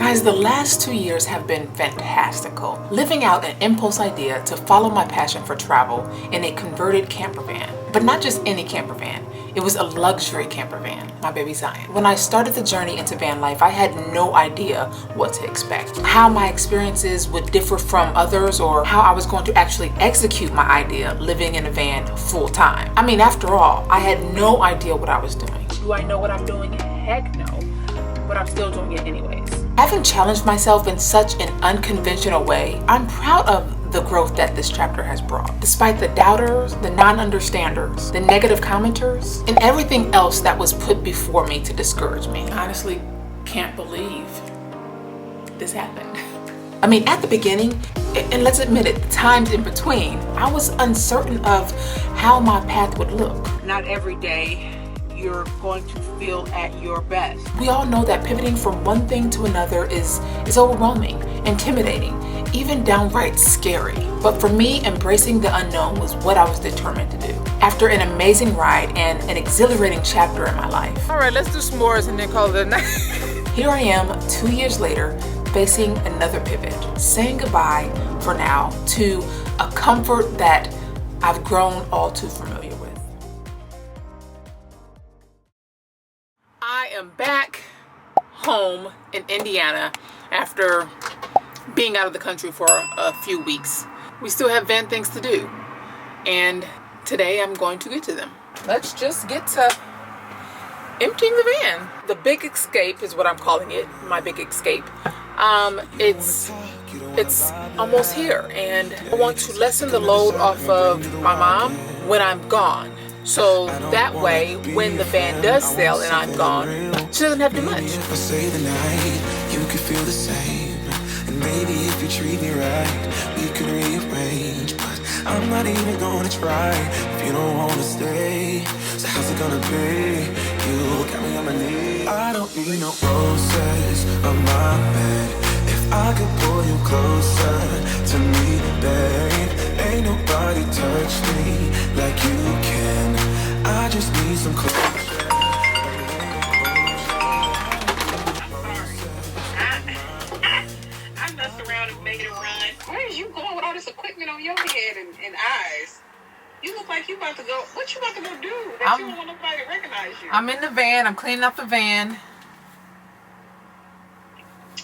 Guys, the last 2 years have been fantastical. Living out an impulse idea to follow my passion for travel in a converted camper van. But not just any camper van. It was a luxury camper van, my baby Zion. When I started the journey into van life, I had no idea what to expect. How my experiences would differ from others, or how I was going to actually execute my idea living in a van full time. I mean, after all, I had no idea what I was doing. Do I know what I'm doing? Heck no. But I'm still doing it anyways. Having challenged myself in such an unconventional way, I'm proud of the growth that this chapter has brought. Despite the doubters, the non-understanders, the negative commenters, and everything else that was put before me to discourage me. I honestly can't believe this happened. I mean, at the beginning, and let's admit it, the times in between, I was uncertain of how my path would look. Not every day you're going to feel at your best. We all know that pivoting from one thing to another is overwhelming, intimidating, even downright scary. But for me, embracing the unknown was what I was determined to do. After an amazing ride and an exhilarating chapter in my life. All right, let's do s'mores and then call it a night. Here I am 2 years later, facing another pivot, saying goodbye for now to a comfort that I've grown all too familiar with. I am back home in Indiana after being out of the country for a few weeks. We still have van things to do, and today I'm going to get to them. Let's just get to emptying the van. The big escape is what I'm calling it, my big escape. It's almost here, and I want to lessen the load off of my mom when I'm gone. So that way, when the van does sell and I'm gone, she doesn't have to do much. If I say the night, you could feel the same. And maybe if you treat me right, we could rearrange. But I'm not even gonna try if you don't wanna stay. So how's it gonna be? You got me on my knees. I don't need no roses on my bed. If I could pull you closer to me, babe. Ain't nobody touch me like you can. I just need some closure. I messed around and made it run. Where is you going with all this equipment on your head and eyes? You look like you about to go. What you about to go do? That you don't want nobody to recognize you. I'm in the van. I'm cleaning up the van.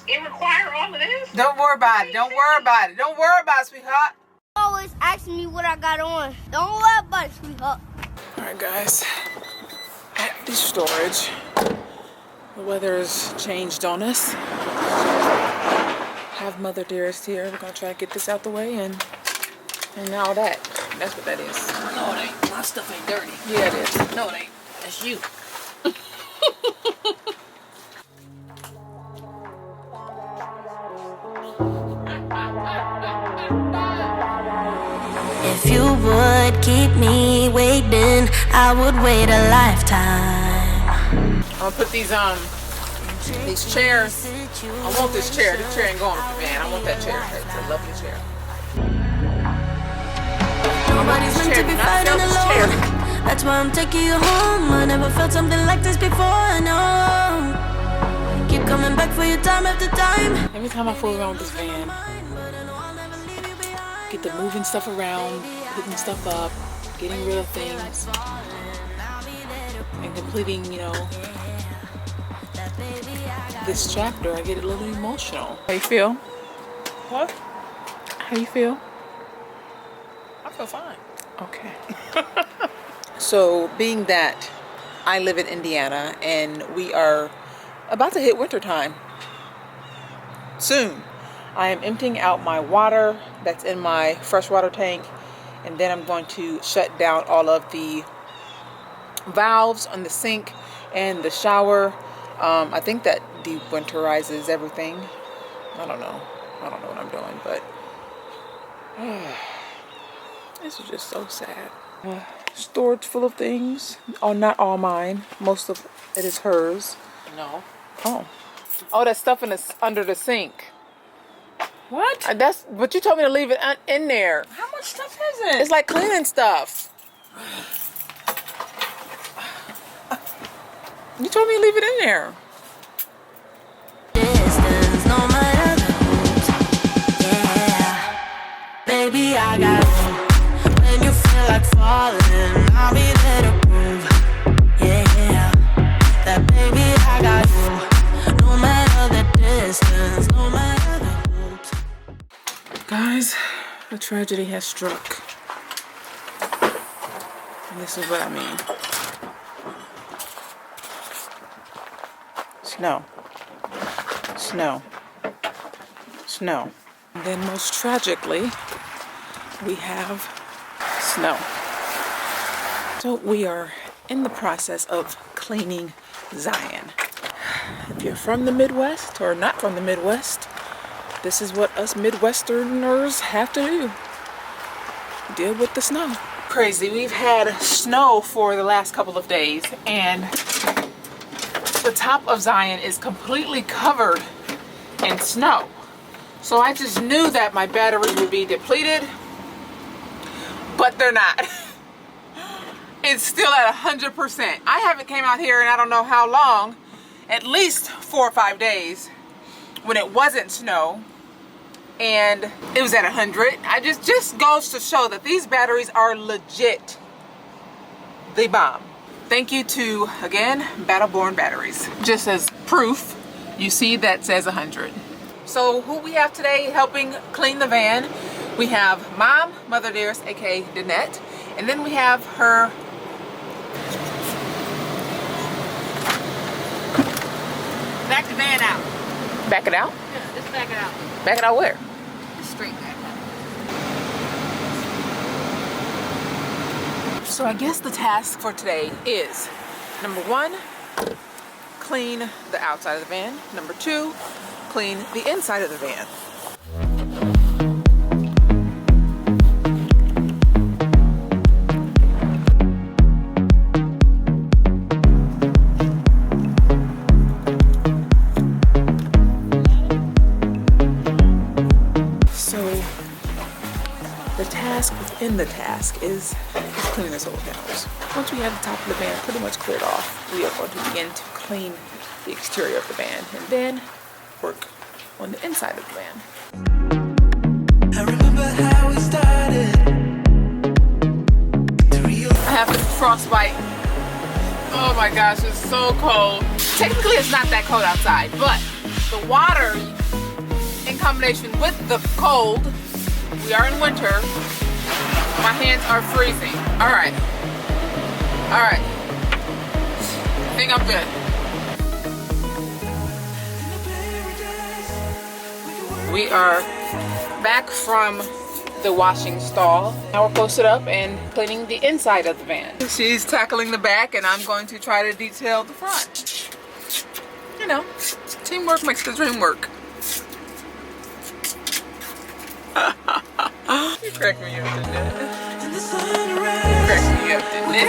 It require all of this? Don't worry about it. Don't worry about it. Don't worry about it, sweetheart. Always asking me what I got on. Don't worry about it, sweetheart. Alright guys, at the storage, the weather has changed on us. Have Mother Dearest here. We're gonna try to get this out the way and all that. That's what that is. No, it ain't. My stuff ain't dirty. Yeah, it is. No, it ain't. That's you. If you would keep me waiting, I would wait a lifetime. I'm gonna put these chairs. I want this chair. This chair ain't going with the van. I want that chair. It's a lovely chair. Nobody's meant to be fighting alone. That's why I'm taking you home. I never felt something like this before, no. Keep coming back for you time after time. Every time I fool around with this van, get the moving stuff around, putting stuff up, getting rid of things, and completing, this chapter, I get a little emotional. How you feel? What? How you feel? I feel fine. Okay. So, being that I live in Indiana and we are about to hit winter time soon, I am emptying out my water that's in my freshwater tank, and then I'm going to shut down all of the valves on the sink and the shower. I think that dewinterizes everything. I don't know what I'm doing, but this is just so sad. Storage full of things. Oh, not all mine. Most of it is hers. No. Oh, that stuff under the sink. What? But you told me to leave it in there. How much stuff is it? It's like cleaning stuff. You told me to leave it in there. Distance, no guys, a tragedy has struck. And this is what I mean. Snow. Snow. Snow. And then most tragically, we have snow. So we are in the process of cleaning Zion. If you're from the Midwest or not from the Midwest, this is what us Midwesterners have to do. Deal with the snow. Crazy. We've had snow for the last couple of days, and the top of Zion is completely covered in snow. So I just knew that my batteries would be depleted, but they're not. It's still at 100%. I haven't came out here in I don't know how long, at least 4 or 5 days, when it wasn't snow, and it was at 100. I just goes to show that these batteries are legit the bomb. Thank you to, again, Battleborn Batteries. Just as proof, you see that says 100. So who we have today helping clean the van? We have Mom, Mother Dearest, aka Antoinette, and then we have her Back the van out. back it out. Yeah, just back it out. Back it out where? Just straight back out. So I guess the task for today is, number 1, clean the outside of the van. Number 2, clean the inside of the van. In the task is clean this whole house. Once we have the top of the van pretty much cleared off, we are going to begin to clean the exterior of the van and then work on the inside of the van. I remember how we started. I have this frostbite. Oh my gosh, it's so cold. Technically it's not that cold outside, but the water in combination with the cold, we are in winter, my hands are freezing. All right. I think I'm good. We are back from the washing stall. Now we're posted up and cleaning the inside of the van. She's tackling the back and I'm going to try to detail the front. You know, teamwork makes the dream work. You crack me up, didn't it? You crack me up, didn't it?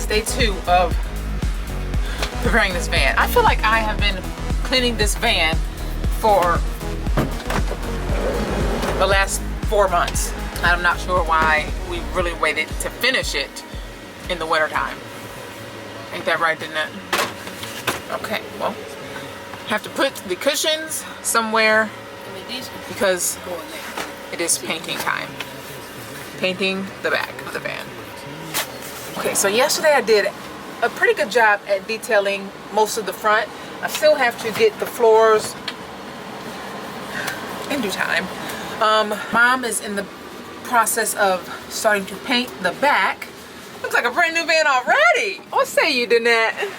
Day 2 of preparing this van. I feel like I have been cleaning this van for the last 4 months. I'm not sure why we really waited to finish it in the winter time. Ain't that right, didn't it? Okay, well, have to put the cushions somewhere because it is painting time. Painting the back of the van. Okay, so yesterday I did a pretty good job at detailing most of the front. I still have to get the floors in due time. Mom is in the process of starting to paint the back. Looks like a brand new van already. What say you, Danette?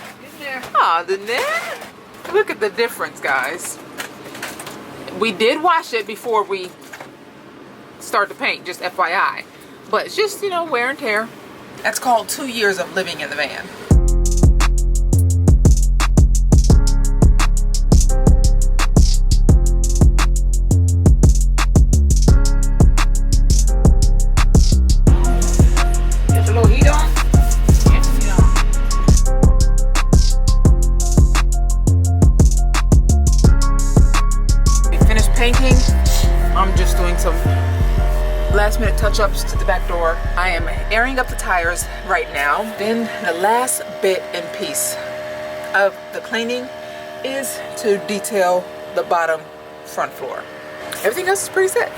Aw, Danette. Look at the difference, guys. We did wash it before we start to paint, just FYI. But it's just, you know, wear and tear. That's called 2 years of living in the van. There's a little heat on. We finished painting. I'm just doing some Last minute touch-ups to the back door. I am airing up the tires right now. Then the last bit and piece of the cleaning is to detail the bottom front floor. Everything else is pretty set.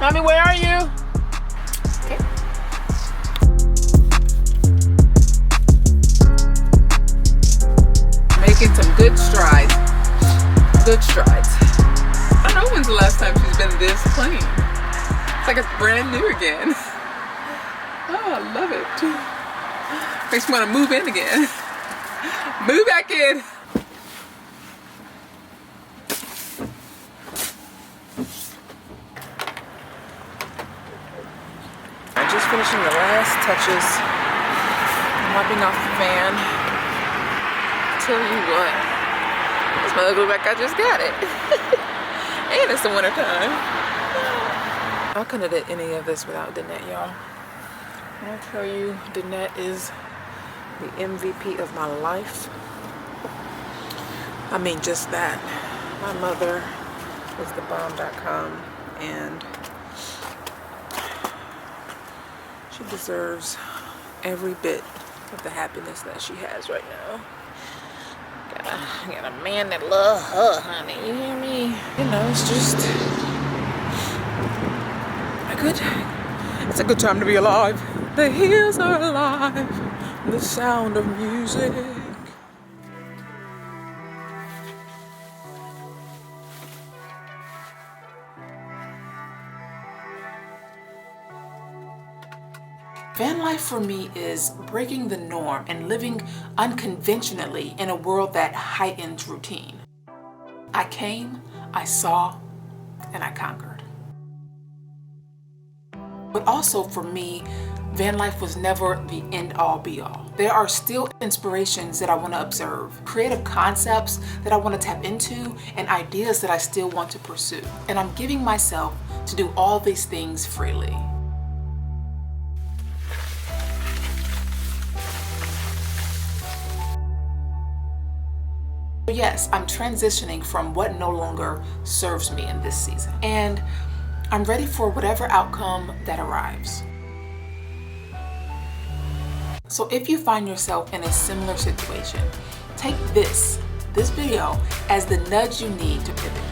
Mommy, where are you? Okay. Making some good strides. Good strides. I don't know when's the last time she's been this clean. It's like it's brand new again. Oh, I love it. Makes me want to move in again. Move back in. Finishing the last touches, mopping off the fan. Tell you what, this mug look like I just got it. And it's the winter time. I couldn't have did any of this without Danette, y'all. I'll tell you, Danette is the MVP of my life. I mean, just that. My mother is the bomb.com, and she deserves every bit of the happiness that she has right now. Got a man that loves her, honey. You hear me? You know, it's just it's a good time to be alive. The hills are alive. The sound of music. Van life for me is breaking the norm and living unconventionally in a world that heightens routine. I came, I saw, and I conquered. But also for me, van life was never the end-all be-all. There are still inspirations that I want to observe, creative concepts that I want to tap into, and ideas that I still want to pursue. And I'm giving myself to do all these things freely. Yes, I'm transitioning from what no longer serves me in this season, and I'm ready for whatever outcome that arrives. So if you find yourself in a similar situation, take this video as the nudge you need to pivot.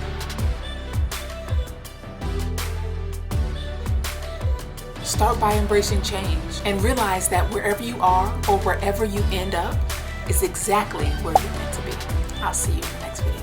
Start by embracing change and realize that wherever you are or wherever you end up is exactly where you're meant to be. I'll see you in the next video.